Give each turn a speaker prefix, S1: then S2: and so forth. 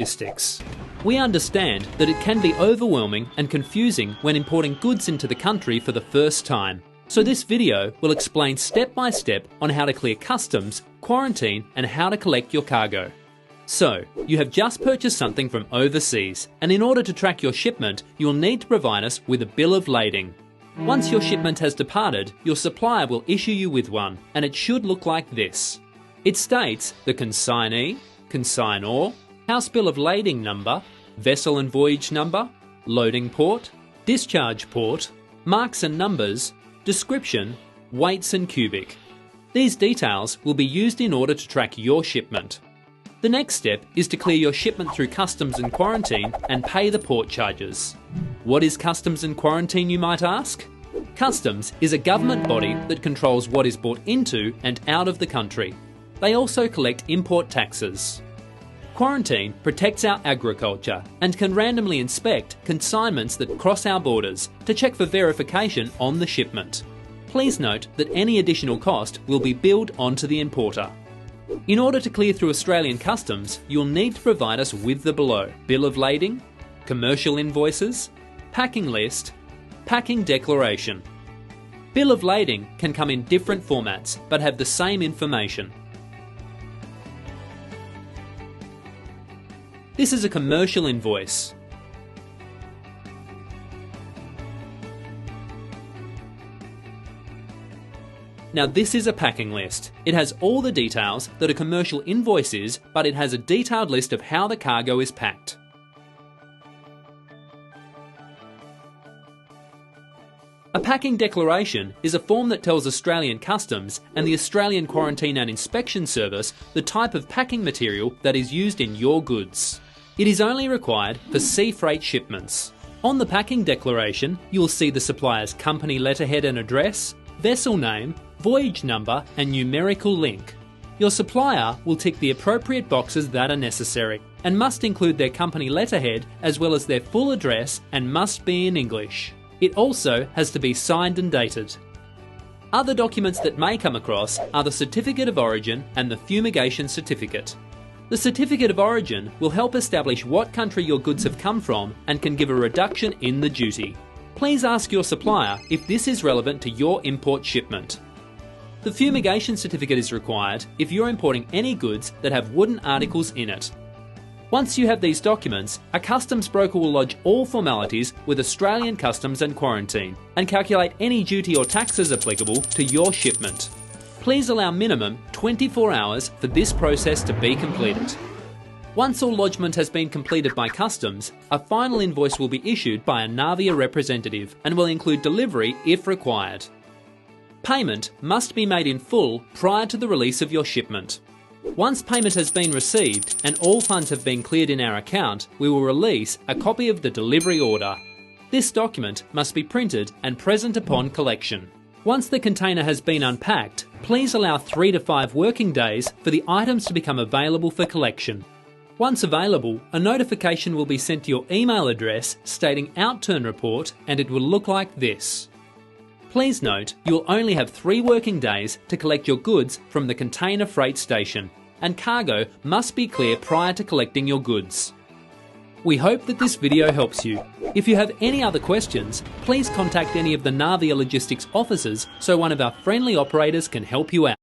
S1: logistics. We understand that it can be overwhelming and confusing when importing goods into the country for the first time. So this video will explain step by step on how to clear customs, quarantine, and how to collect your cargo. So, you have just purchased something from overseas, and in order to track your shipment, you'll need to provide us with a bill of lading. Once your shipment has departed, your supplier will issue you with one, and it should look like this. It states the consignee, consignor, house bill of lading number, vessel and voyage number, loading port, discharge port, marks and numbers, description, weights and cubic. These details will be used in order to track your shipment. The next step is to clear your shipment through customs and quarantine and pay the port charges. What is customs and quarantine, you might ask? Customs is a government body that controls what is brought into and out of the country. They also collect import taxes. Quarantine protects our agriculture and can randomly inspect consignments that cross our borders to check for verification on the shipment. Please note that any additional cost will be billed onto the importer. In order to clear through Australian customs, you'll need to provide us with the below: bill of lading, commercial invoices, packing list, packing declaration. Bill of lading can come in different formats but have the same information. This is a commercial invoice. Now this is a packing list. It has all the details that a commercial invoice is, but it has a detailed list of how the cargo is packed. A packing declaration is a form that tells Australian Customs and the Australian Quarantine and Inspection Service the type of packing material that is used in your goods. It is only required for sea freight shipments. On the packing declaration, you will see the supplier's company letterhead and address, vessel name, voyage number and numerical link. Your supplier will tick the appropriate boxes that are necessary and must include their company letterhead as well as their full address and must be in English. It also has to be signed and dated. Other documents that may come across are the Certificate of Origin and the Fumigation Certificate. The Certificate of Origin will help establish what country your goods have come from and can give a reduction in the duty. Please ask your supplier if this is relevant to your import shipment. The Fumigation Certificate is required if you're importing any goods that have wooden articles in it. Once you have these documents, a customs broker will lodge all formalities with Australian Customs and Quarantine and calculate any duty or taxes applicable to your shipment. Please allow minimum 24 hours for this process to be completed. Once all lodgement has been completed by Customs, a final invoice will be issued by a Navia representative and will include delivery if required. Payment must be made in full prior to the release of your shipment. Once payment has been received and all funds have been cleared in our account, we will release a copy of the delivery order. This document must be printed and present upon collection. Once the container has been unpacked, please allow 3 to 5 working days for the items to become available for collection. Once available, a notification will be sent to your email address stating outturn report, and it will look like this. Please note, you'll only have 3 working days to collect your goods from the container freight station, and cargo must be clear prior to collecting your goods. We hope that this video helps you. If you have any other questions, please contact any of the Navia Logistics officers so one of our friendly operators can help you out.